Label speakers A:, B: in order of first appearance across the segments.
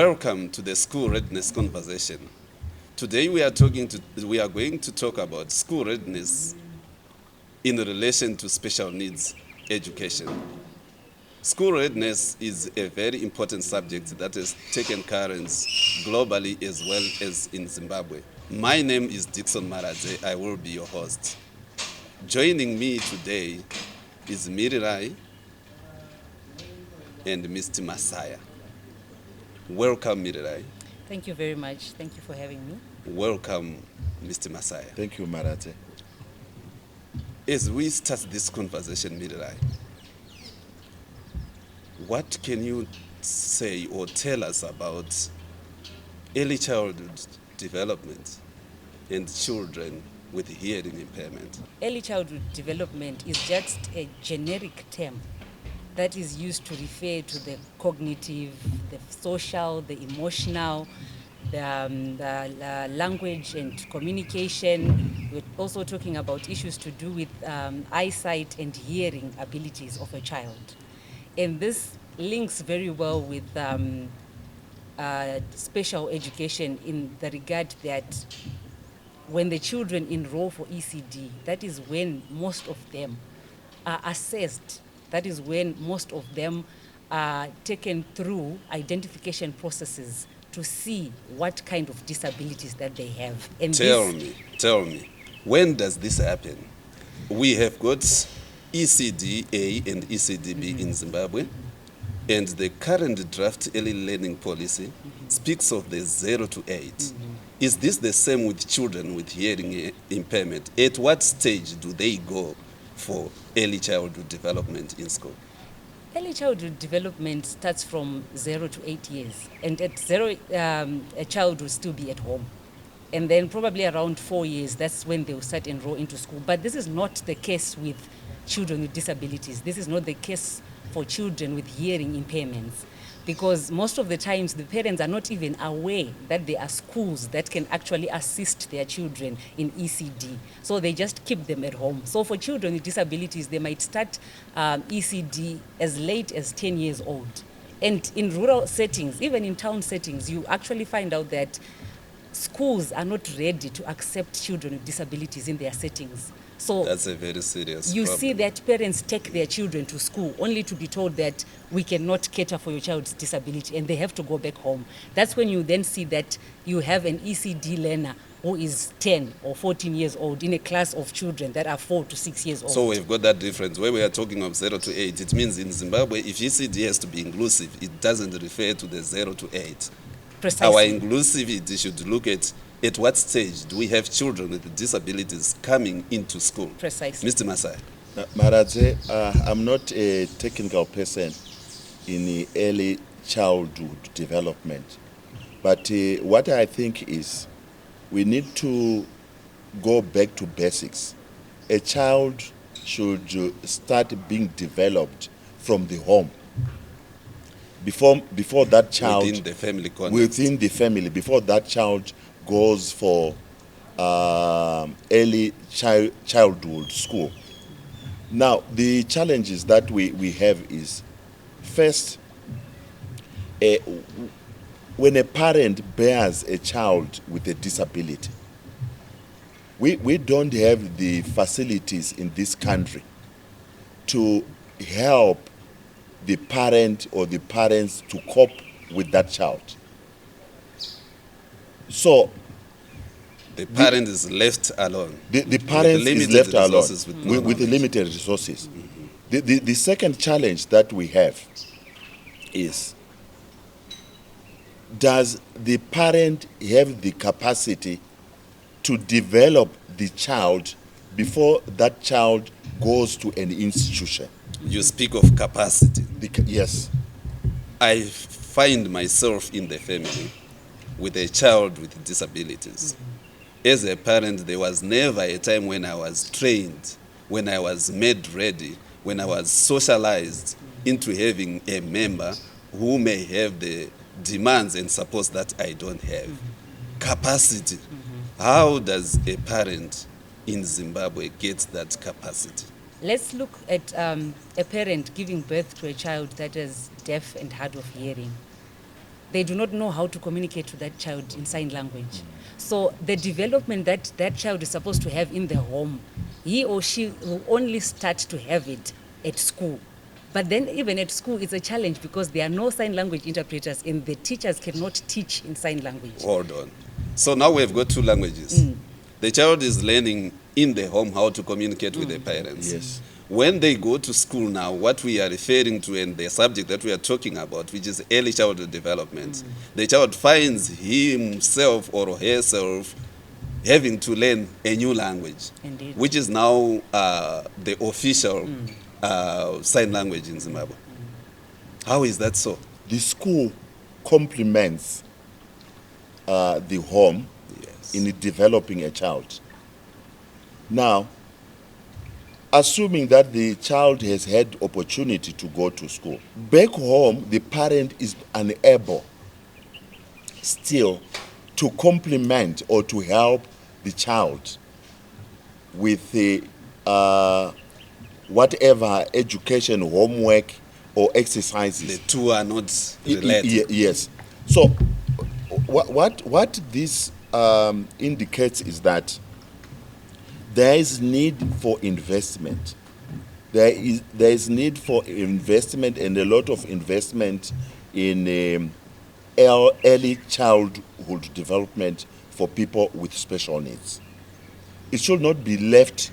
A: Welcome to the School Readiness Conversation. Today we are going to talk about school readiness in relation to special needs education. School readiness is a very important subject that has taken currents globally as well as in Zimbabwe. My name is Dixon Maradze. I will be your host. Joining me today is Mirirai and Mr. Masaya. Welcome, Mirirai.
B: Thank you very much. Thank you for having me.
A: Welcome, Mr. Masaya.
C: Thank you, Marate.
A: As we start this conversation, Mirirai, what can you say or tell us about early childhood development and children with hearing impairment?
B: Early childhood development is just a generic term that is used to refer to the cognitive, the social, the emotional, the language and communication. We're also talking about issues to do with eyesight and hearing abilities of a child. And this links very well with special education in the regard that when the children enroll for ECD, that is when most of them are assessed. That is when most of them are taken through identification processes to see what kind of disabilities that they have. And
A: tell me, when does this happen? We have got ECD-A and ECD-B in Zimbabwe, and the current draft early learning policy speaks of the 0 to 8. Is this the same with children with hearing impairment? At what stage do they go for early childhood development in school?
B: Early childhood development starts from 0 to 8 years. And at 0, a child will still be at home. And then probably around 4 years, that's when they will start enroll into school. But this is not the case with children with disabilities. This is not the case for children with hearing impairments, because most of the times the parents are not even aware that there are schools that can actually assist their children in ECD. So they just keep them at home. So for children with disabilities, they might start ECD as late as 10 years old. And in rural settings, even in town settings, you actually find out that schools are not ready to accept children with disabilities in their settings. So
A: that's a very serious
B: you
A: problem.
B: see that parents take their children to school only to be told that we cannot cater for your child's disability and they have to go back home. That's when you then see that you have an ECD learner who is 10 or 14 years old in a class of children that are 4 to 6 years old.
A: So we've got that difference. Where we are talking of 0 to 8, it means in Zimbabwe, if ECD has to be inclusive, it doesn't refer to the 0 to 8.
B: Precisely.
A: Our inclusivity should look at what stage do we have children with disabilities coming into school?
B: Precisely.
A: Mr. Masai.
C: Maradze, I'm not a technical person in the early childhood development. But what I think is we need to go back to basics. A child should start being developed from the home. Before that child...
A: Within the family context.
C: Within the family, before that child goes for early childhood school. Now, the challenges that we have is, first, when a parent bears a child with a disability, we don't have the facilities in this country to help the parent or the parents to cope with that child. So
A: the parent is left alone.
C: The parent is left alone with limited resources. The second challenge that we have is, does the parent have the capacity to develop the child before that child goes to an institution?
A: You speak of capacity.
C: Yes.
A: I find myself in the family with a child with disabilities. As a parent, there was never a time when I was trained, when I was made ready, when I was socialized into having a member who may have the demands and supports that I don't have. Capacity. How does a parent in Zimbabwe get that capacity?
B: Let's look at a parent giving birth to a child that is deaf and hard of hearing. they do not know how to communicate to that child in sign language. So the development that that child is supposed to have in the home, he or she will only start to have it at school. But then even at school, it's a challenge because there are no sign language interpreters and the teachers cannot teach in sign language.
A: Hold on. So now we've got two languages. The child is learning in the home how to communicate with their parents.
C: Yes.
A: When they go to school now, what we are referring to and the subject that we are talking about, which is early childhood development, the child finds himself or herself having to learn a new language,
B: Indeed.
A: which is now the official sign language in Zimbabwe. How is that so?
C: The school complements the home
A: Yes.
C: in developing a child. Now, assuming that the child has had opportunity to go to school, back home the parent is unable still to complement or to help the child with the whatever education, homework or exercises.
A: The two are not
C: Y- y-
A: related.
C: Yes. So, what this indicates is that there is need for investment. There is need for investment and a lot of investment in early childhood development for people with special needs. It should not be left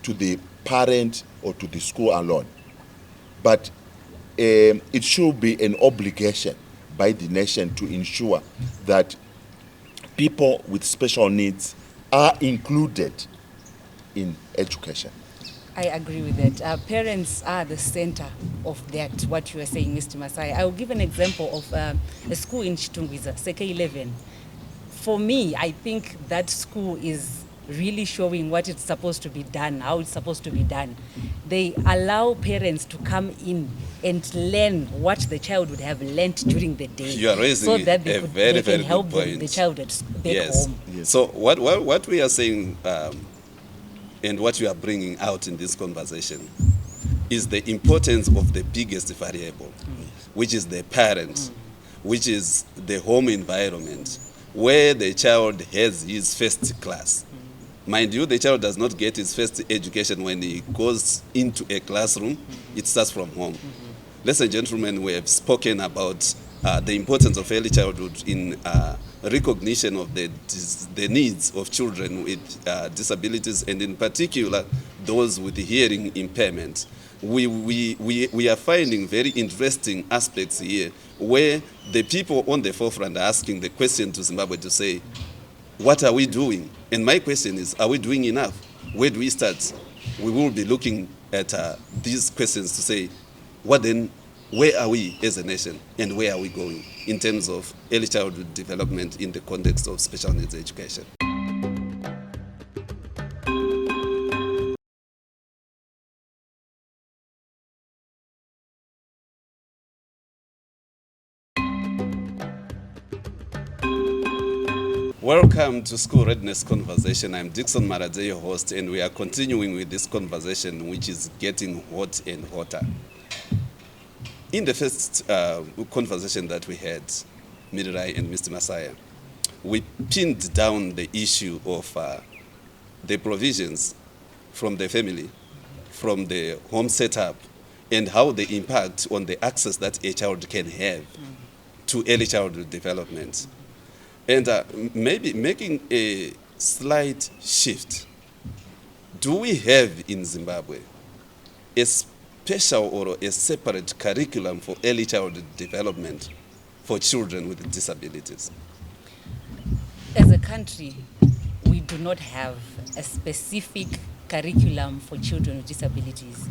C: to the parent or to the school alone, but it should be an obligation by the nation to ensure that people with special needs are included in education.
B: I agree with that. Parents are the center of that, what you are saying, Mr. Masai. I will give an example of a school in Chitungwiza, Seke 11. For me, I think that school is really showing what it's supposed to be done, how it's supposed to be done. They allow parents to come in and learn what the child would have learnt during the day.
A: You are raising
B: so that they,
A: a
B: could,
A: very,
B: they
A: very
B: can
A: good
B: help
A: point.
B: the child at back
A: Yes.
B: home.
C: Yes.
A: So what we are saying and what you are bringing out in this conversation is the importance of the biggest variable, which is the parent, which is the home environment, where the child has his first class. Mind you, the child does not get his first education when he goes into a classroom. It starts from home. Ladies and gentlemen, we have spoken about the importance of early childhood in recognition of the needs of children with disabilities, and in particular, those with hearing impairment. We are finding very interesting aspects here where the people on the forefront are asking the question to Zimbabwe to say, what are we doing? And my question is, are we doing enough? Where do we start? We will be looking at these questions to say, what then, where are we as a nation and where are we going in terms of early childhood development in the context of special needs education? Welcome to School Readiness Conversation. I'm Dixon Maradze, your host, and we are continuing with this conversation, which is getting hot and hotter. In the first conversation that we had, Mirirai and Mr. Masaya, we pinned down the issue of the provisions from the family, from the home setup, and how they impact on the access that a child can have to early childhood development. And maybe making a slight shift, do we have in Zimbabwe a special or a separate curriculum for early childhood development for children with disabilities?
B: As a country, we do not have a specific curriculum for children with disabilities.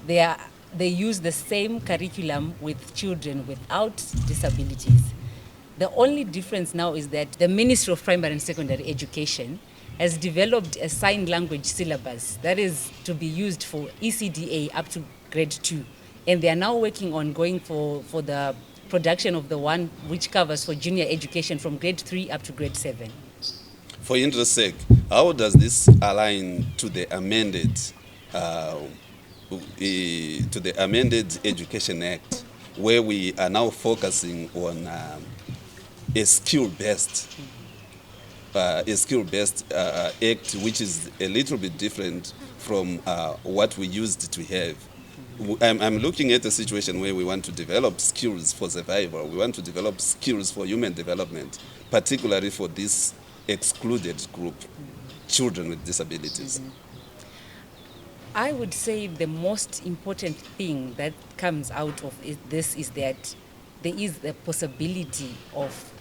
B: They use the same curriculum with children without disabilities. The only difference now is that the Ministry of Primary and Secondary Education has developed a sign language syllabus that is to be used for ECDA up to grade 2. And they are now working on going for the production of the one which covers for junior education from grade 3 up to grade 7.
A: For interest's sake, how does this align to the amended Education Act, where we are now focusing on a skill-based act, which is a little bit different from what we used to have. I'm looking at a situation where we want to develop skills for survival. We want to develop skills for human development, particularly for this excluded group, children with disabilities.
B: I would say the most important thing that comes out of this is that there is the possibility of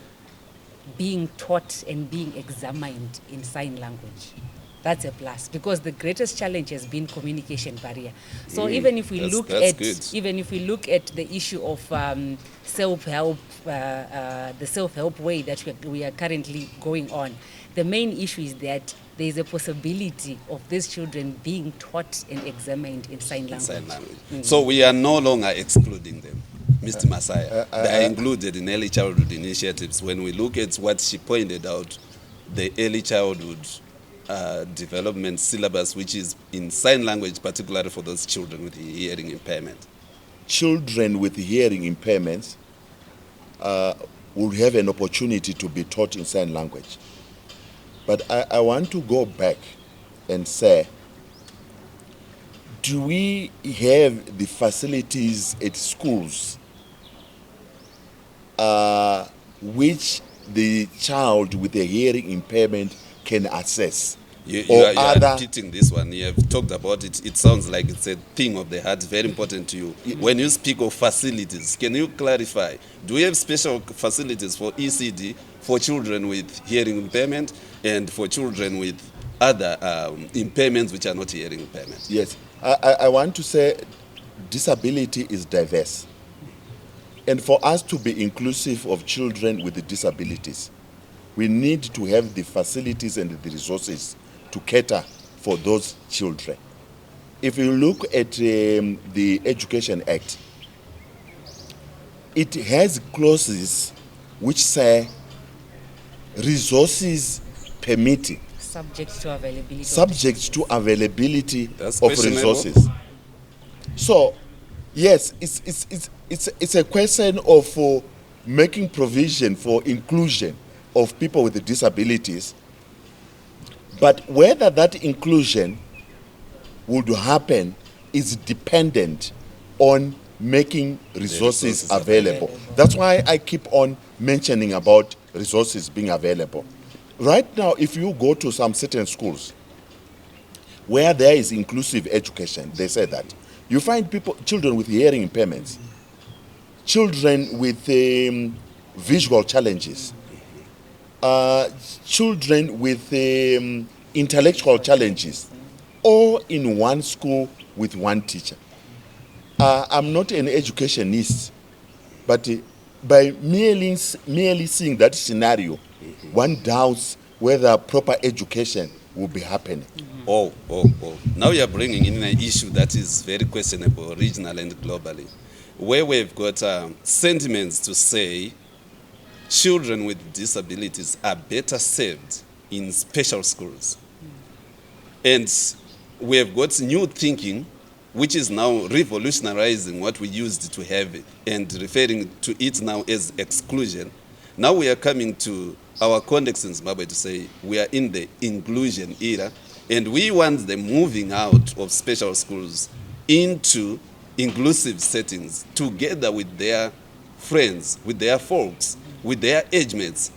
B: being taught and being examined in sign language. That's a plus, because the greatest challenge has been communication barrier. So even if we look at the issue of self-help, the self-help way that we are currently going on, the main issue is that there is a possibility of these children being taught and examined in sign language.
A: So we are no longer excluding them, Mr. Masaya. They are included in early childhood initiatives. When we look at what she pointed out, the early childhood development syllabus, which is in sign language, particularly for those children with hearing impairment.
C: Children with hearing impairments will have an opportunity to be taught in sign language. But I want to go back and say, do we have the facilities at schools which the child with a hearing impairment can access?
A: You are repeating this one. You have talked about it. It sounds like it's a thing of the heart, very important to you. When you speak of facilities, can you clarify? Do we have special facilities for ECD for children with hearing impairment and for children with other impairments which are not hearing impairments?
C: Yes. I want to say disability is diverse. And for us to be inclusive of children with disabilities, we need to have the facilities and the resources to cater for those children. If you look at the Education Act, it has clauses which say resources permitting,
B: Subject to
C: availability
A: That's
C: of
A: questionable.
C: resources. So, yes, it's a question of making provision for inclusion of people with disabilities, but whether that inclusion would happen is dependent on making resources available. That's why I keep on mentioning about resources being available. Right now, if you go to some certain schools where there is inclusive education, they say that you find children with hearing impairments, children with visual challenges, children with intellectual challenges, all in one school with one teacher. I'm not an educationist, but by merely seeing that scenario, one doubts whether proper education will be happening.
A: Oh. Now you're bringing in an issue that is very questionable, regional and globally, where we've got sentiments to say children with disabilities are better served in special schools. And we have got new thinking, which is now revolutionizing what we used to have and referring to it now as exclusion. Now we are coming to our context in Zimbabwe to say we are in the inclusion era, and we want them moving out of special schools into inclusive settings together with their friends, with their folks, with their age mates.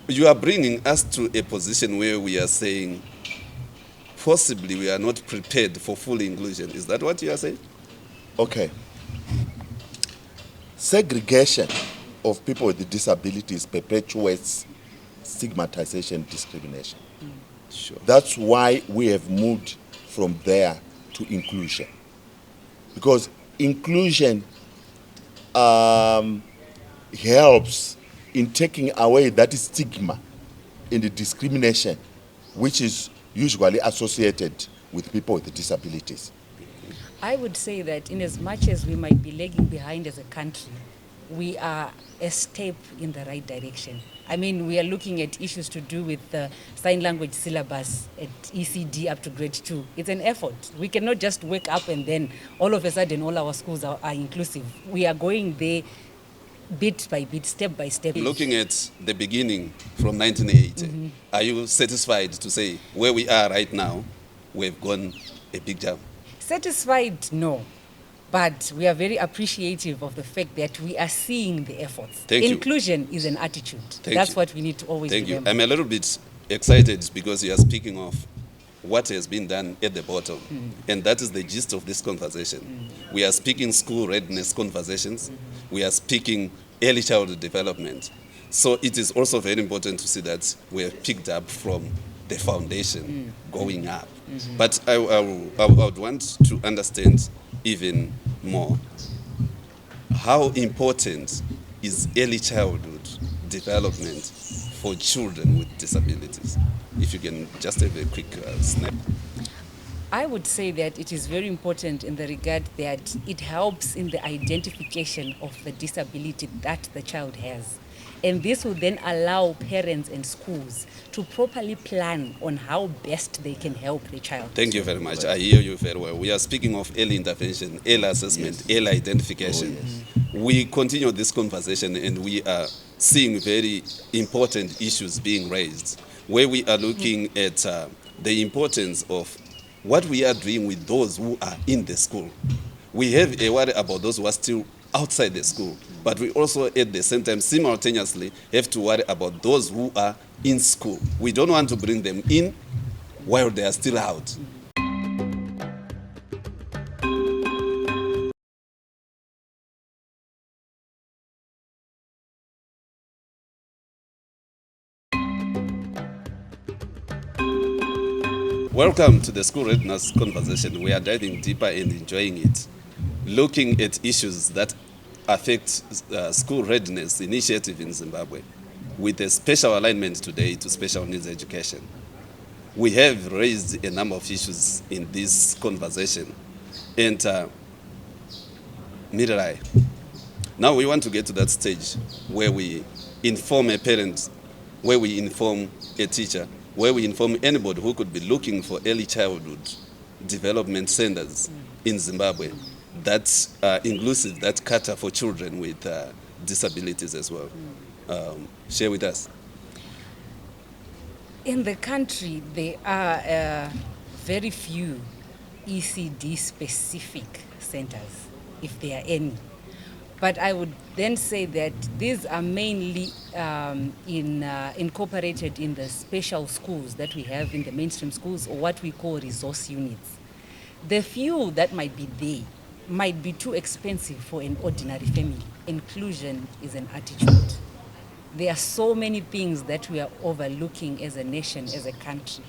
A: You are bringing us to a position where we are saying possibly we are not prepared for full inclusion. Is that what you are saying?
C: Okay. Segregation of people with disabilities perpetuates stigmatization, discrimination.
A: Sure.
C: That's why we have moved from there to inclusion. Because inclusion helps in taking away that stigma in the discrimination, which is usually associated with people with disabilities.
B: I would say that in as much as we might be lagging behind as a country, we are a step in the right direction. I mean, we are looking at issues to do with the sign language syllabus at ECD up to grade 2. It's an effort. We cannot just wake up and then all of a sudden all our schools are inclusive. We are going there bit by bit, step by step.
A: Looking at the beginning from 1980, are you satisfied to say where we are right now, we've gone a big jump?
B: Satisfied, no. But we are very appreciative of the fact that we are seeing the efforts.
A: Thank you.
B: Inclusion is an attitude.
A: Thank
B: That's
A: you.
B: what we need to always
A: Thank you.
B: remember.
A: I'm a little bit excited because you are speaking of what has been done at the bottom. And that is the gist of this conversation. We are speaking school readiness conversations. We are speaking early childhood development. So it is also very important to see that we have picked up from the foundation going up. But I would want to understand even more how important is early childhood development for children with disabilities? If you can just have a quick snap.
B: I would say that it is very important in the regard that it helps in the identification of the disability that the child has. And this will then allow parents and schools to properly plan on how best they can help the child.
A: Thank you very much. I hear you very well. We are speaking of early intervention, early assessment, early identification. We continue this conversation and we are seeing very important issues being raised, where we are looking at the importance of what we are doing with those who are in the school. We have a worry about those who are still outside the school, but we also at the same time simultaneously have to worry about those who are in school. We don't want to bring them in while they are still out. Welcome to the School Readiness Conversation. We are diving deeper and enjoying it, looking at issues that affect school readiness initiative in Zimbabwe, with a special alignment today to special needs education. We have raised a number of issues in this conversation. And Mirai, now we want to get to that stage where we inform a parent, where we inform a teacher, where we inform anybody who could be looking for early childhood development centers in Zimbabwe that's inclusive, that cater for children with disabilities as well. Share with us.
B: In the country, there are very few ECD-specific centers, if there are any. But I would then say that these are mainly incorporated in the special schools that we have in the mainstream schools, or what we call resource units. The few that might be there might be too expensive for an ordinary family. Inclusion is an attitude. There are so many things that we are overlooking as a nation, as a country,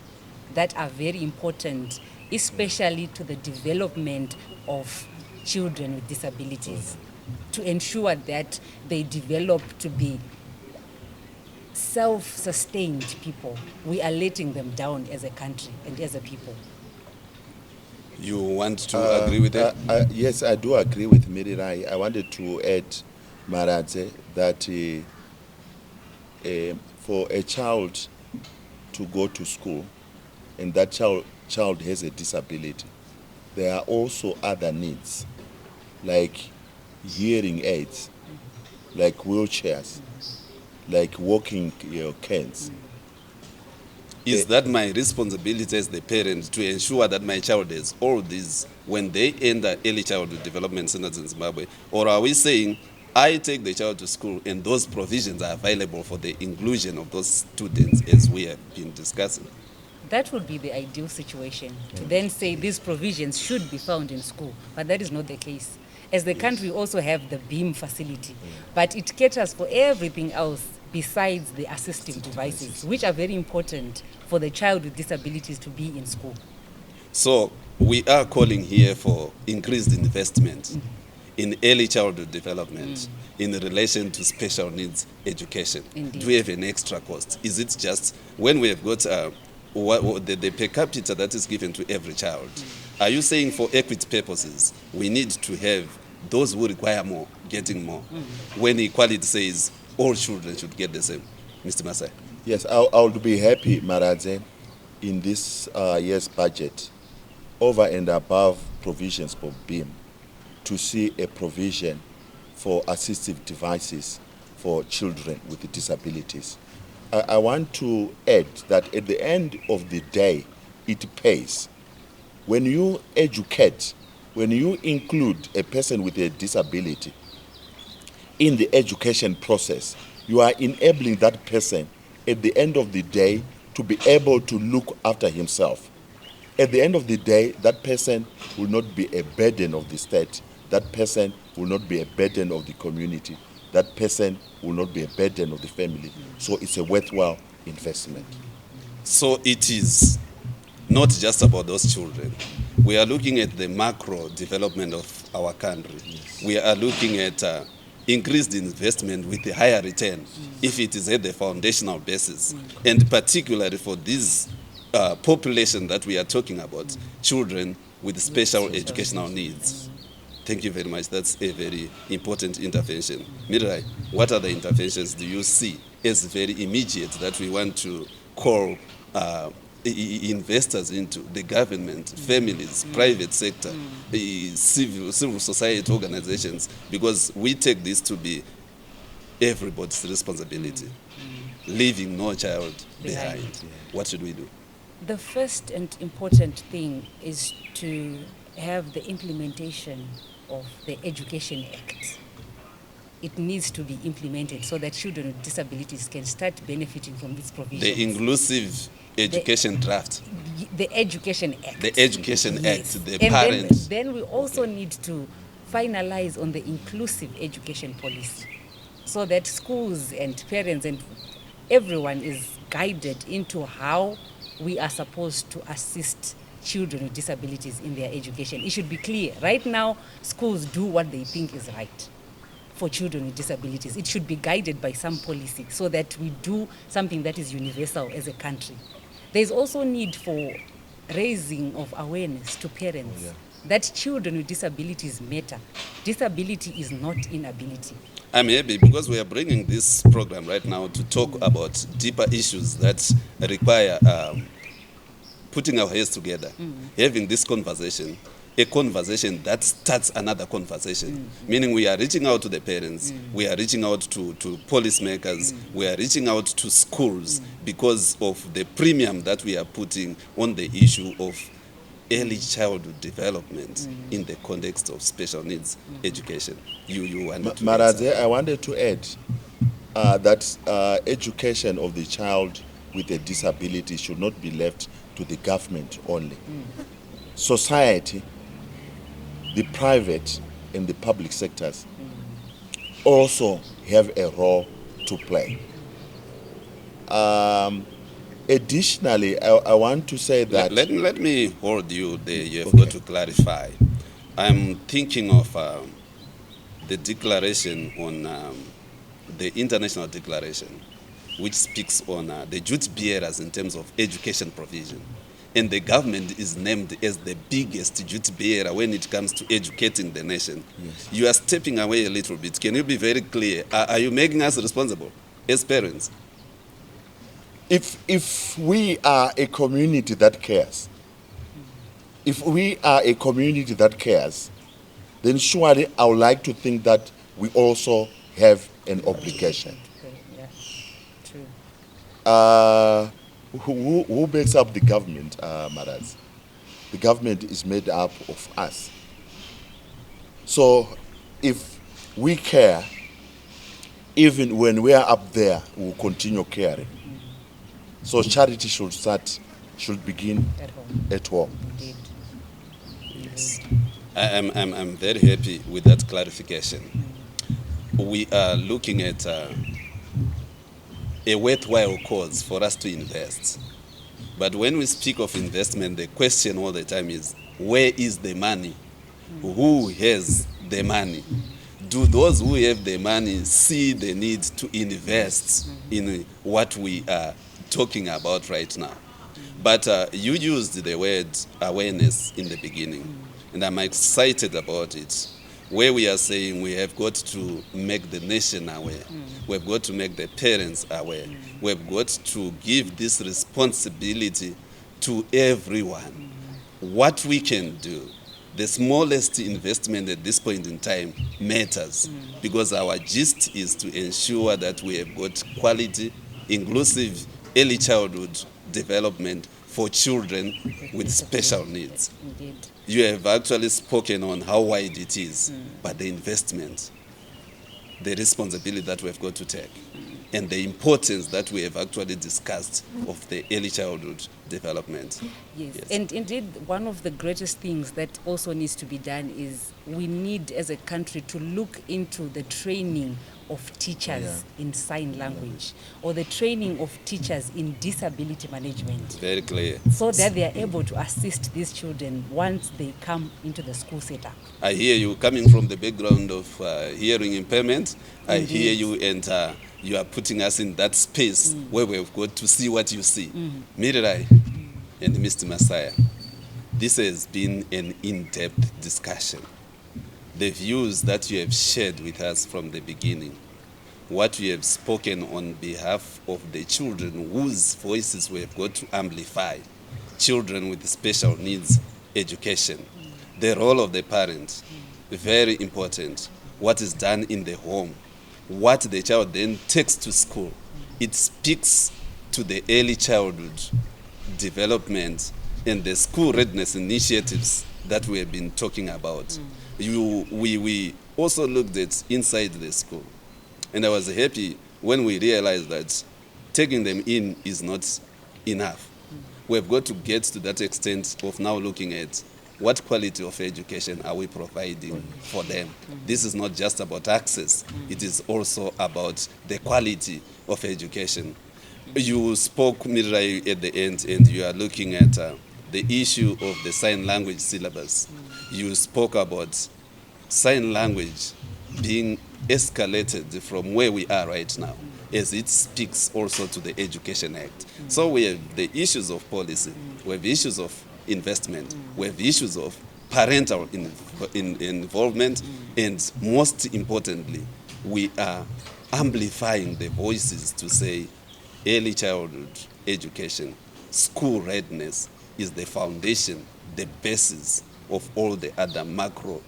B: that are very important, especially to the development of children with disabilities, to ensure that they develop to be self-sustained people. We are letting them down as a country and as a people.
A: You want to agree with that?
C: Yes, I do agree with Mirirai. I wanted to add, Maradze, that for a child to go to school and that child has a disability, there are also other needs, like hearing aids, like wheelchairs, like walking canes.
A: Is that my responsibility as the parent to ensure that my child has all these when they enter early childhood development centers in Zimbabwe? Or are we saying, I take the child to school and those provisions are available for the inclusion of those students as we have been discussing?
B: That would be the ideal situation, to then say these provisions should be found in school, but that is not the case. As the country also have the BEAM facility, but it caters for everything else besides the assistive devices, which are very important for the child with disabilities to be in school.
A: So we are calling here for increased investment in early childhood development in relation to special needs education.
B: Indeed.
A: Do we have an extra cost? Is it just when we have got the per capita that is given to every child? Are you saying for equity purposes, we need to have those who require more getting more, when equality says all children should get the same? Mr. Masai.
C: Yes, I would be happy, Maradze, in this year's budget, over and above provisions for BEAM, to see a provision for assistive devices for children with disabilities. I want to add that at the end of the day, it pays. When you educate, when you include a person with a disability in the education process, you are enabling that person at the end of the day to be able to look after himself. At the end of the day, that person will not be a burden of the state. That person will not be a burden of the community. That person will not be a burden of the family. So it's a worthwhile investment.
A: So it is not just about those children. We are looking at the macro development of our country.
C: Yes.
A: We are looking at increased investment with a higher return if it is at the foundational basis, and particularly for this population that we are talking about, children with special educational needs. Thank you very much. That's a very important intervention. Mirai, what other interventions do you see as very immediate that we want to call investors into? The government, families, private sector, civil society organizations, because we take this to be everybody's responsibility, leaving no child behind. What should we do?
B: The first and important thing is to have the implementation of the Education Act. It needs to be implemented so that children with disabilities can start benefiting from its provisions.
A: The inclusive education draft.
B: The Education Act.
A: The Education
B: Yes.
A: Act, the
B: And
A: parents.
B: then we also need to finalize on the inclusive education policy so that schools and parents and everyone is guided into how we are supposed to assist children with disabilities in their education. It should be clear. Right now, schools do what they think is right for children with disabilities. It should be guided by some policy so that we do something that is universal as a country. There's also need for raising of awareness to parents that children with disabilities matter. Disability is not inability.
A: I'm happy because we are bringing this program right now to talk about deeper issues that require putting our heads together, having this conversation, a conversation that starts another conversation. Meaning we are reaching out to the parents, we are reaching out to policymakers, we are reaching out to schools because of the premium that we are putting on the issue of early childhood development in the context of special needs education. You wanted to
C: Maraze, I wanted to add that education of the child with a disability should not be left to the government only. Society, the private and the public sectors also have a role to play. Additionally, I want to say that...
A: Let me hold you there. You have got to clarify. I'm thinking of the declaration on the international declaration, which speaks on the duty bearers in terms of education provision. And the government is named as the biggest duty bearer when it comes to educating the nation.
C: Yes.
A: You are stepping away a little bit. Can you be very clear? Are you making us responsible as parents?
C: If we are a community that cares, then surely I would like to think that we also have an obligation.
B: Yeah, true.
C: Who makes up the government, Maraz? The government is made up of us. So if we care, even when we are up there, we will continue caring. So charity should begin at home.
B: Indeed.
A: Yes. I'm very happy with that clarification. We are looking at a worthwhile cause for us to invest. But when we speak of investment, the question all the time is, where is the money? Who has the money? Do those who have the money see the need to invest in what we are talking about right now? But you used the word awareness in the beginning, and I'm excited about it, where we are saying we have got to make the nation aware. We've got to make the parents aware. We've got to give this responsibility to everyone. What we can do the smallest investment at this point in time matters, because our gist is to ensure that we have got quality, inclusive early childhood development for children with special needs.
B: Indeed.
A: You have actually spoken on how wide it is, but the investment, the responsibility that we've got to take, and the importance that we have actually discussed of the early childhood development.
B: Yes.
A: Yes.
B: And indeed, one of the greatest things that also needs to be done is we need, as a country, to look into the training of teachers in sign language, or the training of teachers in disability management,
A: Very clear.
B: so that they are able to assist these children once they come into the school setup.
A: I hear you coming from the background of hearing impairment. I
B: Indeed.
A: hear you, and you are putting us in that space where we've got to see what you see. Mirirai and Mr. Messiah, this has been an in-depth discussion. The views that you have shared with us from the beginning, what you have spoken on behalf of the children whose voices we have got to amplify, children with special needs education, the role of the parent, very important. What is done in the home, what the child then takes to school, it speaks to the early childhood development and the school readiness initiatives that we have been talking about. We also looked at inside the school, and I was happy when we realized that taking them in is not enough. We've got to get to that extent of now looking at what quality of education are we providing for them. This is not just about access, it is also about the quality of education. You spoke, Mirai, at the end, and you are looking at the issue of the sign language syllabus. You spoke about sign language being escalated from where we are right now, as it speaks also to the Education Act. So we have the issues of policy, we have issues of investment, we have issues of parental involvement, and most importantly, we are amplifying the voices to say early childhood education, school readiness is the foundation, the basis of all the other macro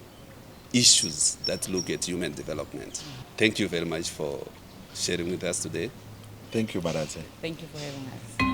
A: issues that look at human development. Thank you very much for sharing with us today.
C: Thank you, Marathe.
B: Thank you for having us.